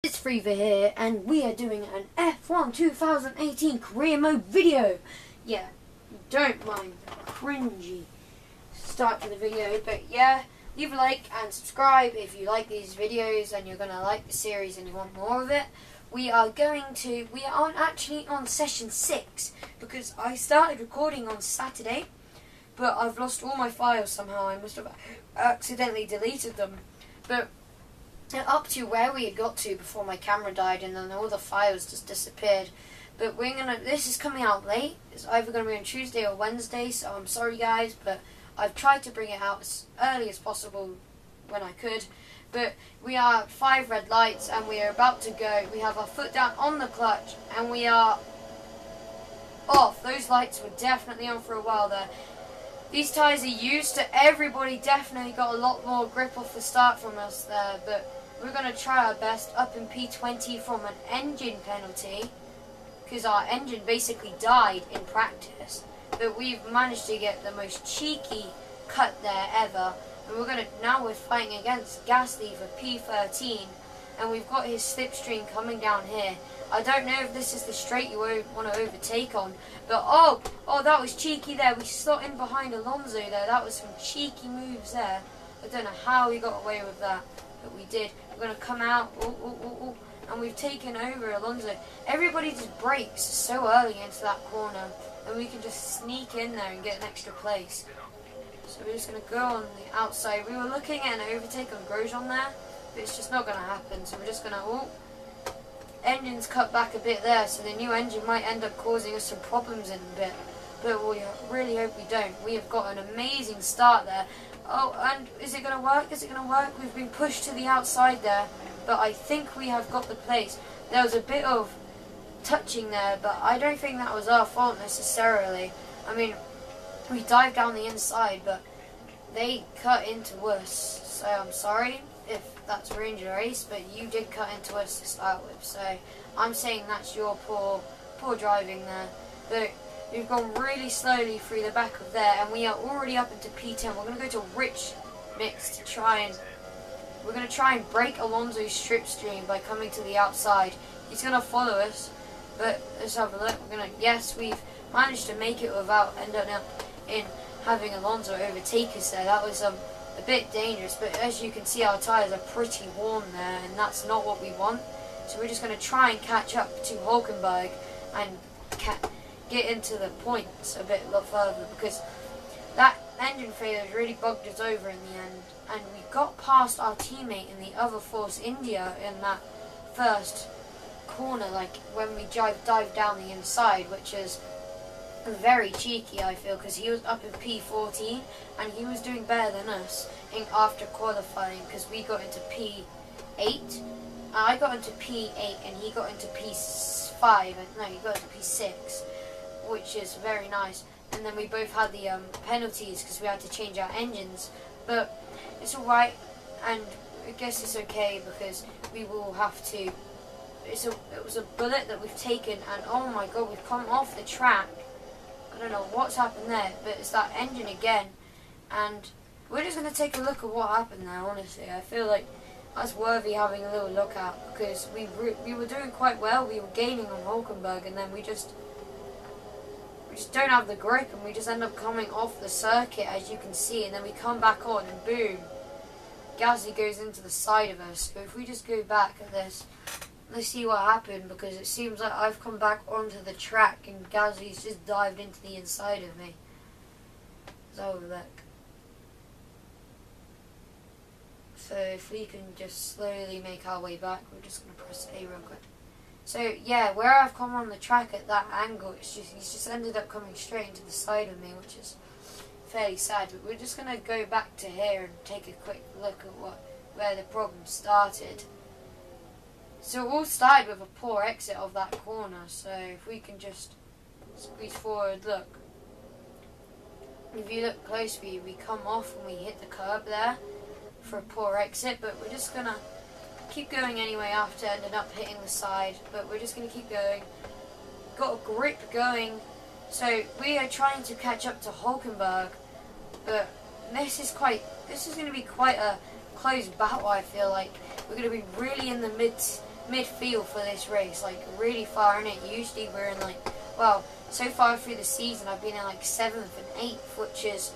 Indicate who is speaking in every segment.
Speaker 1: It's Freeva here, and we are doing an F1 2018 career mode video. Yeah, don't mind the cringy start to the video, but yeah, leave a like and subscribe if you like these videos and you're gonna like the series and you want more of it. We are actually on session 6 because I started recording on Saturday, but I've lost all my files somehow. I must have accidentally deleted them, but up to where we had got to before my camera died, and then all the files just disappeared. But this is coming out late. It's either gonna be on Tuesday or Wednesday, so I'm sorry guys, but I've tried to bring it out as early as possible when I could. But we are at 5 red lights and we are about to go. We have our foot down on the clutch and we are off. Those lights were definitely on for a while there. These tyres are used to everybody, definitely got a lot more grip off the start from us there, but we're going to try our best up in P20 from an engine penalty, because our engine basically died in practice, but we've managed to get the most cheeky cut there ever, and now we're fighting against Gasly for P13, and we've got his slipstream coming down here. I don't know if this is the straight you want to overtake on, but oh, that was cheeky there. We slot in behind Alonso there. That was some cheeky moves there. I don't know how we got away with that, but we did. We're going to come out, and we've taken over Alonso. Everybody just brakes so early into that corner, and we can just sneak in there and get an extra place. So we're just going to go on the outside. We were looking at an overtake on Grosjean there, but it's just not going to happen. So we're just going to, engine's cut back a bit there, so the new engine might end up causing us some problems in a bit. But we really hope we don't. We have got an amazing start there. Oh, and is it going to work? Is it going to work? We've been pushed to the outside there, but I think we have got the place. There was a bit of touching there, but I don't think that was our fault necessarily. I mean, we dived down the inside, but they cut into us, so I'm sorry if that's ruined your race, but you did cut into us to start with, so I'm saying that's your poor driving there. But we've gone really slowly through the back of there, and we are already up into P10. We're going to go to rich mix to we're going to try and break Alonso's slipstream by coming to the outside. He's going to follow us, but let's have a look. Yes, we've managed to make it without ending up in having Alonso overtake us there. That was a bit dangerous, but as you can see, our tyres are pretty worn there, and that's not what we want. So we're just going to try and catch up to Hulkenberg and get into the points a lot further, because that engine failure has really bugged us over in the end, and we got past our teammate in the other Force India in that first corner, like when we dived down the inside, which is very cheeky, I feel, because he was up in P14 and he was doing better than us after qualifying, because we got into P8. I got into P8 and he got into P5. No, he got into P6, which is very nice. And then we both had the penalties because we had to change our engines, but it's alright, and I guess it's okay because we will have to. It was a bullet that we've taken, and oh my god, we've come off the track. I don't know what's happened there, but it's that engine again, and we're just going to take a look at what happened there. Honestly, I feel like that's worthy having a little look at, because we were doing quite well. We were gaining on Hulkenberg, and then we just don't have the grip, and we just end up coming off the circuit, as you can see, and then we come back on, and boom, Gasly goes into the side of us. So if we just go back at this, let's see what happened, because it seems like I've come back onto the track and Gasly's just dived into the inside of me. So look. So if we can just slowly make our way back, we're just going to press A real quick. So yeah, where I've come on the track at that angle, he's just ended up coming straight into the side of me, which is fairly sad. But we're just going to go back to here and take a quick look at where the problem started. So it all started with a poor exit of that corner, so if we can just squeeze forward, look. If you look closely, we come off and we hit the curb there for a poor exit, but we're just going to keep going anyway after ending up hitting the side, but we're just going to keep going. Got a grip going, so we are trying to catch up to Hulkenberg, but this is going to be quite a close battle. I feel like we're going to be really in the midfield for this race, like really far in it. Usually we're in like, well, so far through the season I've been in like 7th and 8th, which is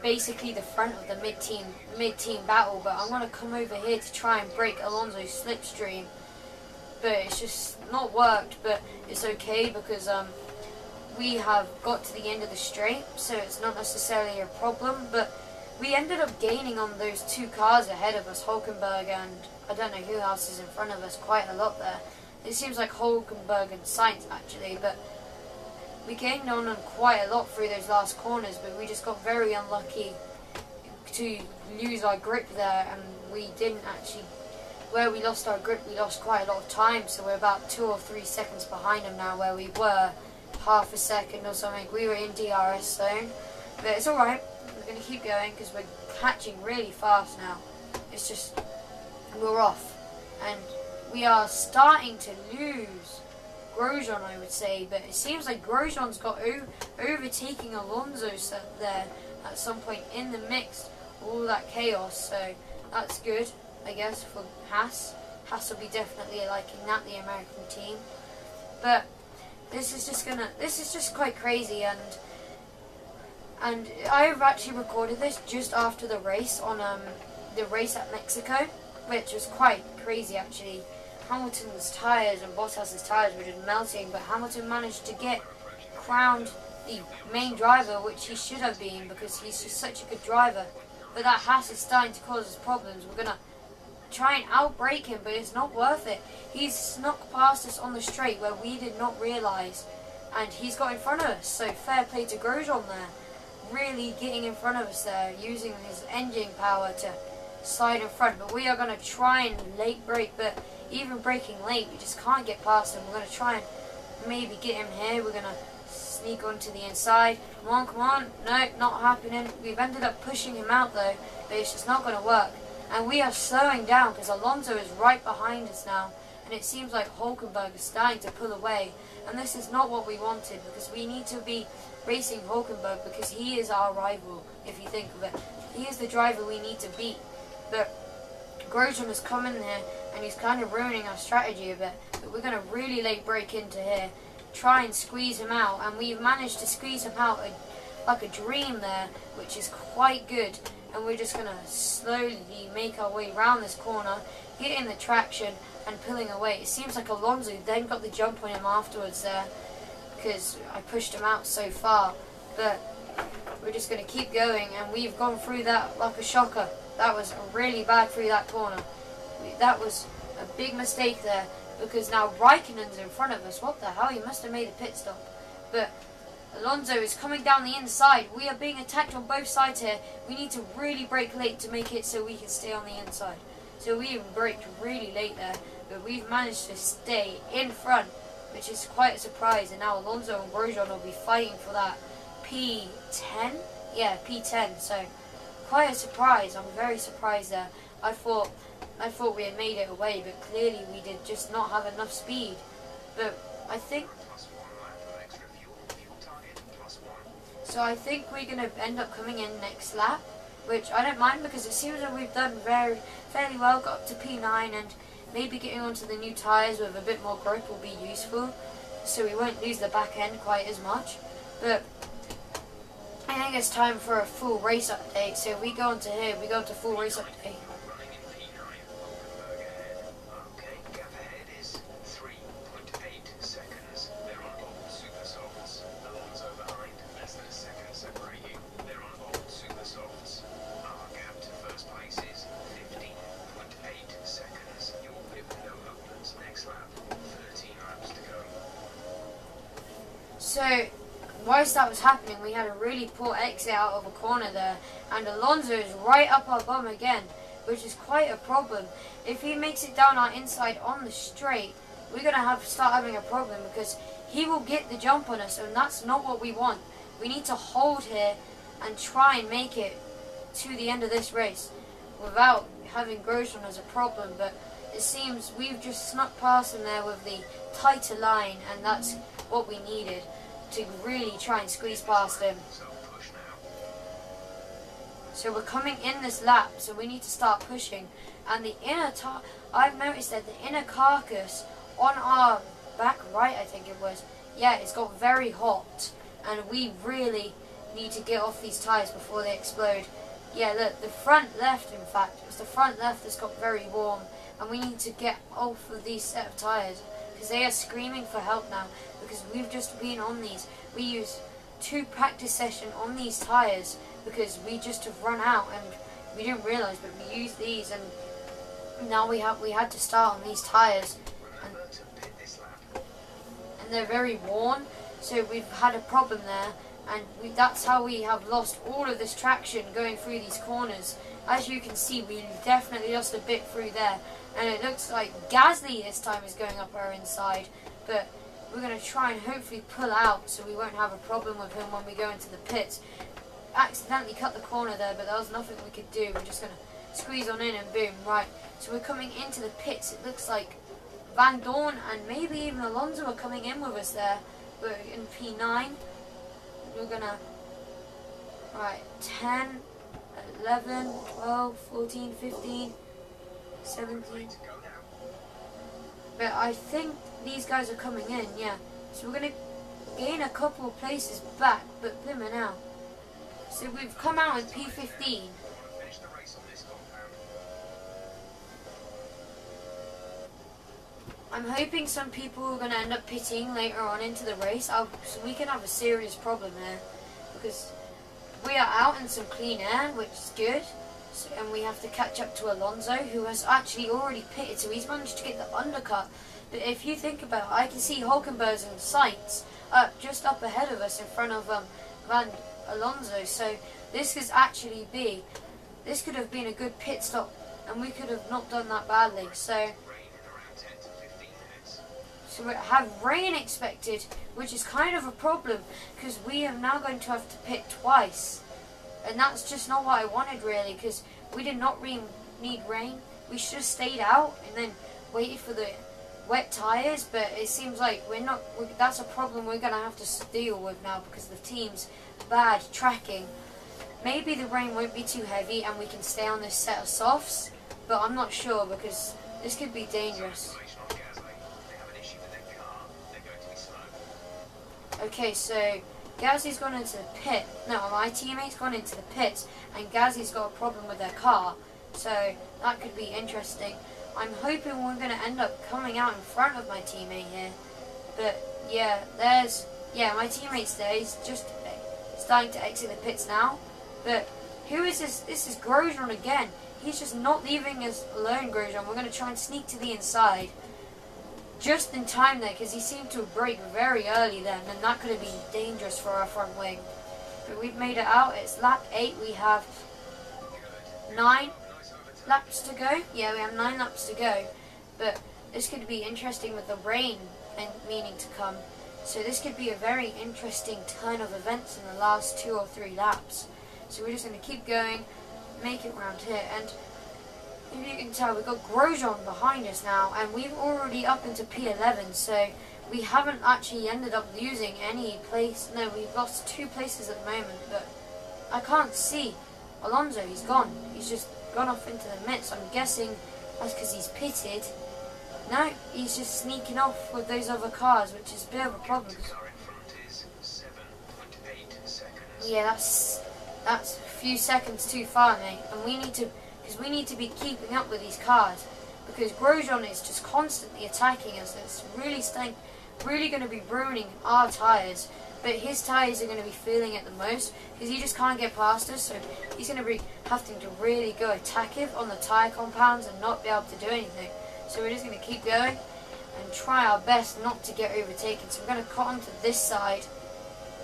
Speaker 1: basically the front of the mid-team battle. But I'm gonna come over here to try and break Alonso's slipstream, but it's just not worked. But it's okay because we have got to the end of the straight, so it's not necessarily a problem. But we ended up gaining on those two cars ahead of us, Hulkenberg and I don't know who else is in front of us, quite a lot there. It seems like Hulkenberg and Sainz actually, but we gained on them quite a lot through those last corners, but we just got very unlucky to lose our grip there, and we didn't actually, where we lost our grip, we lost quite a lot of time, so we're about 2 or 3 seconds behind them now, where we were half a second or something. We were in DRS zone, but it's alright, we're going to keep going because we're catching really fast now. It's just, we're off, and we are starting to lose Grosjean, I would say, but it seems like Grosjean's got overtaking Alonso there at some point in the mix, all that chaos, so that's good, I guess, for Haas. Haas will be definitely liking that, the American team. But this is just quite crazy, and I've actually recorded this just after the race on the race at Mexico, which was quite crazy actually. Hamilton's tyres and Bottas's tyres were just melting, but Hamilton managed to get crowned the main driver, which he should have been because he's just such a good driver. But that Haas is starting to cause us problems. We're going to try and outbrake him, but it's not worth it. He's snuck past us on the straight where we did not realise, and he's got in front of us, so fair play to Grosjean there. Really getting in front of us there, using his engine power to slide in front. But we are going to try and late brake, but even braking late, we just can't get past him. We're going to try and maybe get him here. We're going to sneak onto the inside. Come on. No, not happening. We've ended up pushing him out though, but it's just not going to work. And we are slowing down because Alonso is right behind us now. And it seems like Hulkenberg is starting to pull away. And this is not what we wanted, because we need to be racing Hulkenberg because he is our rival, if you think of it. He is the driver we need to beat. But Grosjean has come in here and he's kind of ruining our strategy a bit. But we're going to really late break into here, try and squeeze him out. And we've managed to squeeze him out like a dream there, which is quite good. And we're just going to slowly make our way around this corner, getting the traction and pulling away. It seems like Alonso then got the jump on him afterwards there, because I pushed him out so far. But we're just going to keep going, and we've gone through that like a shocker. That was really bad through that corner. That was a big mistake there, because now Raikkonen's in front of us. What the hell? He must have made a pit stop. But Alonso is coming down the inside. We are being attacked on both sides here. We need to really brake late to make it so we can stay on the inside. So we even braked really late there, but we've managed to stay in front, which is quite a surprise. And now Alonso and Grosjean will be fighting for that P10? Yeah, P10. So quite a surprise. I'm very surprised there. I thought we had made it away, but clearly we did just not have enough speed. But I think we're going to end up coming in next lap, which I don't mind, because it seems that we've done fairly well, got up to P9, and maybe getting onto the new tyres with a bit more grip will be useful, so we won't lose the back end quite as much. But I think it's time for a full race update, so we go onto here, we go to full race update. So, whilst that was happening, we had a really poor exit out of a corner there, and Alonso is right up our bum again, which is quite a problem. If he makes it down our inside on the straight, we're going to start having a problem, because he will get the jump on us, and that's not what we want. We need to hold here and try and make it to the end of this race without having Grosjean as a problem, but it seems we've just snuck past him there with the tighter line, and that's what we needed to really try and squeeze past him. So we're coming in this lap, so we need to start pushing. and the inner I've noticed that the inner carcass on our back right, I think it was, yeah, it's got very hot, and we really need to get off these tyres before they explode. Yeah, look, the front left, in fact, it's the front left that's got very warm, and we need to get off of these set of tyres, because they are screaming for help now, because we've just been on these. We used 2 practice sessions on these tyres, because we just have run out, and we didn't realise, but we used these, and now we had to start on these tyres, and they're very worn, so we've had a problem there, and that's how we have lost all of this traction going through these corners. As you can see, we definitely lost a bit through there, and it looks like Gasly this time is going up our inside, but we're going to try and hopefully pull out so we won't have a problem with him when we go into the pits. Accidentally cut the corner there, but there was nothing we could do. We're just going to squeeze on in and boom, right. So we're coming into the pits. It looks like Van Dorn and maybe even Alonso are coming in with us there. We're in P9. We're going to, right, 10, 11, 12, 14, 15, 17. But I think these guys are coming in, yeah. So we're going to gain a couple of places back, but blimmin' now. So we've come out in P15. I'm hoping some people are going to end up pitting later on into the race, so we can have a serious problem there, because we are out in some clean air, which is good, so, and we have to catch up to Alonso, who has actually already pitted, so he's managed to get the undercut. But if you think about it, I can see Hulkenberg's in sights just up ahead of us in front of Alonso, so this could have been a good pit stop, and we could have not done that badly. So we have rain expected, which is kind of a problem, because we are now going to have to pit twice, and that's just not what I wanted really, because we did not need rain. We should have stayed out and then waited for the wet tyres, but it seems like that's a problem we're going to have to deal with now, because the team's bad tracking. Maybe the rain won't be too heavy and we can stay on this set of softs, but I'm not sure, because this could be dangerous. Okay, so Gasly's gone into the pit. No, my teammate's gone into the pits, and Gasly's got a problem with their car, so that could be interesting. I'm hoping we're going to end up coming out in front of my teammate here. But yeah, my teammate's there. He's just starting to exit the pits now. But who is this? This is Grosjean again. He's just not leaving us alone, Grosjean. We're going to try and sneak to the inside. Just in time there, because he seemed to brake very early then, and that could have been dangerous for our front wing. But we've made it out. It's lap 8. We have 9 laps to go. Yeah, we have 9 laps to go. But this could be interesting with the rain and meaning to come. So this could be a very interesting turn of events in the last 2 or 3 laps. So we're just going to keep going, make it round here. And if you can tell, we've got Grosjean behind us now, and we've already up into P11, so we haven't actually ended up losing any place. No, we've lost 2 places at the moment, but I can't see Alonso. He's gone. He's just gone off into the midst. I'm guessing that's because he's pitted. No, he's just sneaking off with those other cars, which is a bit of a problem. Yeah, that's a few seconds too far, mate, and we need to be keeping up with these cars, because Grosjean is just constantly attacking us. It's really going to be ruining our tyres, but his tyres are going to be feeling it the most, because he just can't get past us, so he's going to be having to really go attack-ive on the tyre compounds and not be able to do anything. So we're just going to keep going and try our best not to get overtaken. So we're going to cut onto this side.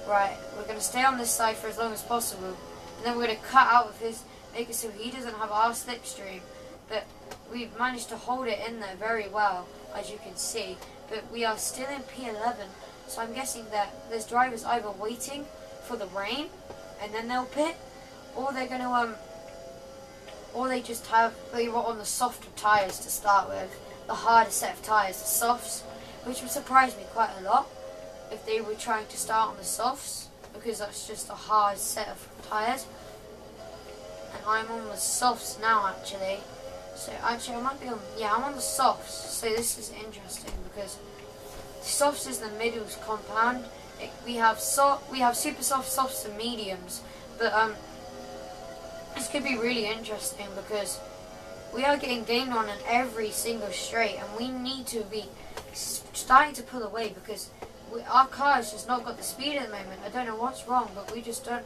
Speaker 1: Right, we're going to stay on this side for as long as possible, and then we're going to cut out of his, make it so he doesn't have our slipstream. But we've managed to hold it in there very well, as you can see. But we are still in P11, so I'm guessing that there's drivers either waiting for the rain and then they'll pit, or they're going to or they were on the softer tyres to start with, the harder set of tyres, the softs, which would surprise me quite a lot if they were trying to start on the softs, because that's just a hard set of tyres. And I'm on the softs now, actually, So actually I might be on, yeah, I'm on the softs, so this is interesting because the softs is the middle compound. We have super soft, softs and mediums, but this could be really interesting because we are getting gained on in every single straight, and we need to be starting to pull away because our car has just not got the speed at the moment. I don't know what's wrong, but we just not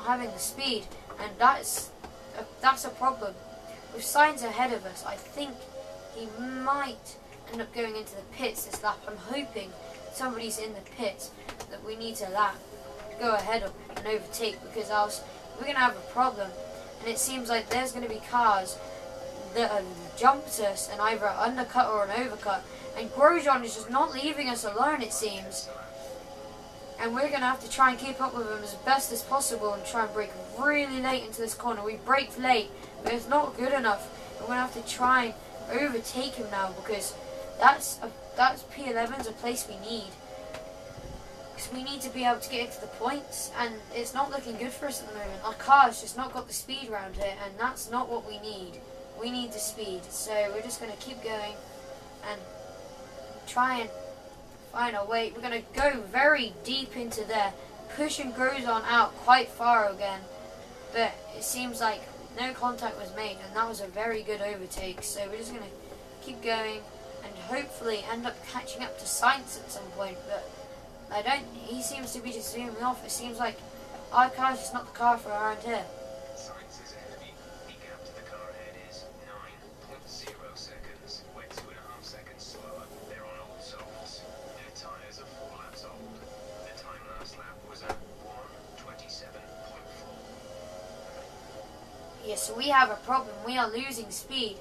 Speaker 1: having the speed, and that's a problem. With Sainz ahead of us, I think he might end up going into the pits this lap. I'm hoping somebody's in the pits that we need to go ahead of and overtake, because else we're going to have a problem. And it seems like there's going to be cars that have jumped us and either an undercut or an overcut. And Grosjean is just not leaving us alone, it seems. And we're going to have to try and keep up with him as best as possible and try and brake really late into this corner. We braked late, but it's not good enough. We're going to have to try and overtake him now, because that's P11's a place we need. Because we need to be able to get into the points, and it's not looking good for us at the moment. Our car's just not got the speed around here, and that's not what we need. We need the speed, so we're just going to keep going and try and find our way. We're going to go very deep into there, pushing Grosjean out quite far again, but it seems like no contact was made, and that was a very good overtake. So we're just going to keep going and hopefully end up catching up to Sainz at some point, but he seems to be just zooming off. It seems like our car is just not the car for around here.
Speaker 2: Sainz is ahead of you. The gap to the car ahead is 9.0 seconds. We're 2.5 seconds slower. They're on old softs. Their tyres are 4 laps old. The time last lap was at 1:27.4.
Speaker 1: Yeah, so we have a problem. We are losing speed.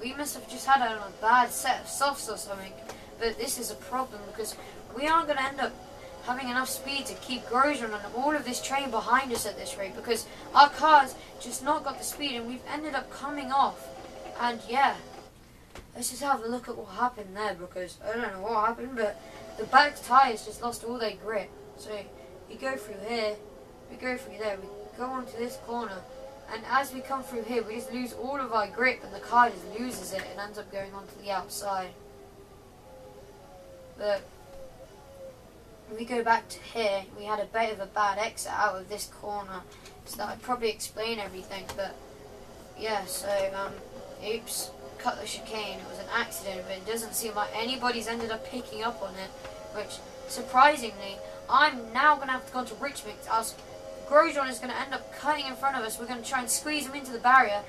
Speaker 1: We must have just had a bad set of softs or something. But this is a problem because we aren't going to end up having enough speed to keep Grosjean and all of this train behind us at this rate, because our car's just not got the speed and we've ended up coming off. And yeah, let's just have a look at what happened there, because I don't know what happened, but the back tyres just lost all their grip. So we go through here, we go through there, we go onto this corner, and as we come through here we just lose all of our grip and the car just loses it and ends up going onto the outside. But we go back to here, we had a bit of a bad exit out of this corner, so that would probably explain everything. But yeah, so oops, cut the chicane. It was an accident, but it doesn't seem like anybody's ended up picking up on it, which surprisingly I'm now going to have to go to rich mix, else Grosjean is going to end up cutting in front of us. We're going to try and squeeze him into the barrier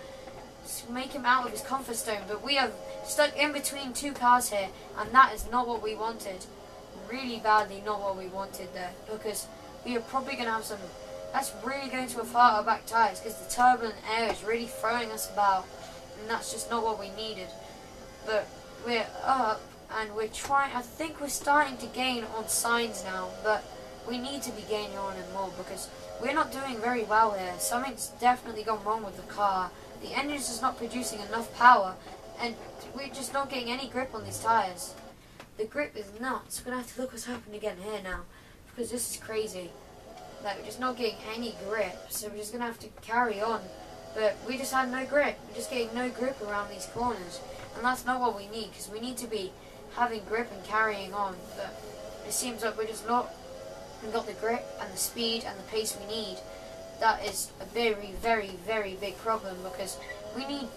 Speaker 1: to make him out of his comfort zone, but we are stuck in between two cars here, and that is not what we wanted. Really badly not what we wanted there, because we are probably going to have some, that's really going to affect our back tyres, because the turbulent air is really throwing us about, and that's just not what we needed. But we're up, and we're trying, I think we're starting to gain on Sainz now, but we need to be gaining on him more, because we're not doing very well here. Something's definitely gone wrong with the car. The engine's just not producing enough power, and we're just not getting any grip on these tyres. The grip is nuts. We're going to have to look what's happened again here now, because this is crazy. Like, we're just not getting any grip, so we're just going to have to carry on. But we just had no grip. We're just getting no grip around these corners, and that's not what we need, because we need to be having grip and carrying on. But it seems like we're just not got the grip and the speed and the pace we need. That is a very, very, very big problem, because we need,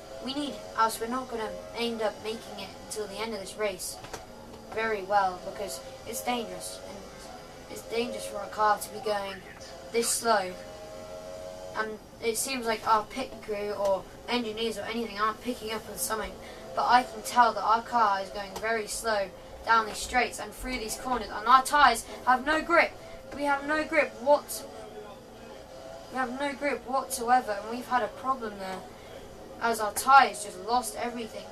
Speaker 1: else we're not going to end up making it until the end of this race very well, because it's dangerous, and it's dangerous for our car to be going this slow. And it seems like our pit crew or engineers or anything aren't picking up on something, but I can tell that our car is going very slow down these straights and through these corners, and our tyres have no grip. We have no grip whatsoever, and we've had a problem there, as our tyres just lost everything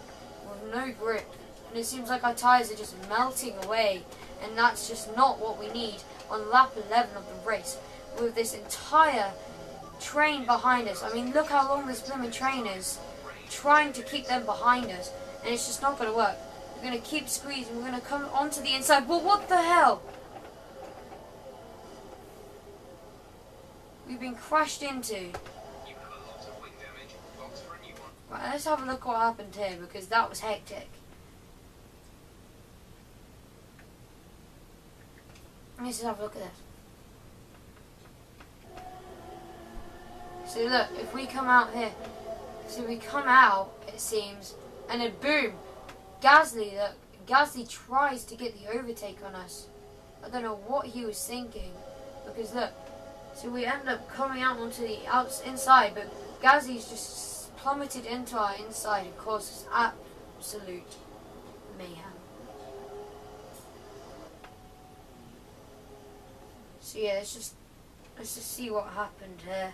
Speaker 1: with no grip. And it seems like our tyres are just melting away, and that's just not what we need on lap 11 of the race, with this entire train behind us. I mean, look how long this blooming train is, trying to keep them behind us, and it's just not going to work. We're going to keep squeezing, we're going to come onto the inside. But what the hell? We've been crashed into.
Speaker 2: You have a lot of wing damage. Box for a new one.
Speaker 1: Right, let's have a look what happened here, because that was hectic. Let's just have a look at this. So look, if we come out here, so we come out, it seems, and then boom, Gasly, look, Gasly tries to get the overtake on us. I don't know what he was thinking, because look, so we end up coming out onto the inside, but Gasly's just plummeted into our inside and causes absolute mayhem. So yeah, let's just see what happened here.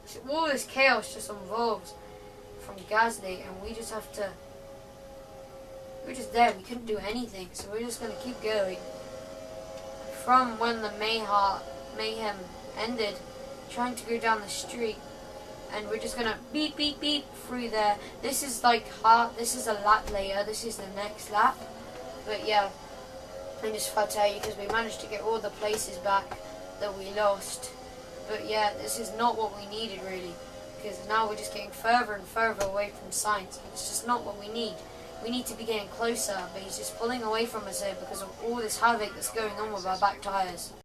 Speaker 1: So all this chaos just involves from Gasly, and we just have to. We're just there. We couldn't do anything, so we're just gonna keep going. From when the mayhem ended, trying to go down the street, and we're just gonna beep beep beep through there. This is like this is a lap later. This is the next lap, but yeah. I just want to tell you, because we managed to get all the places back that we lost. But yeah, this is not what we needed really, because now we're just getting further and further away from Sainz. It's just not what we need. We need to be getting closer, but he's just pulling away from us here because of all this havoc that's going on with our back tyres.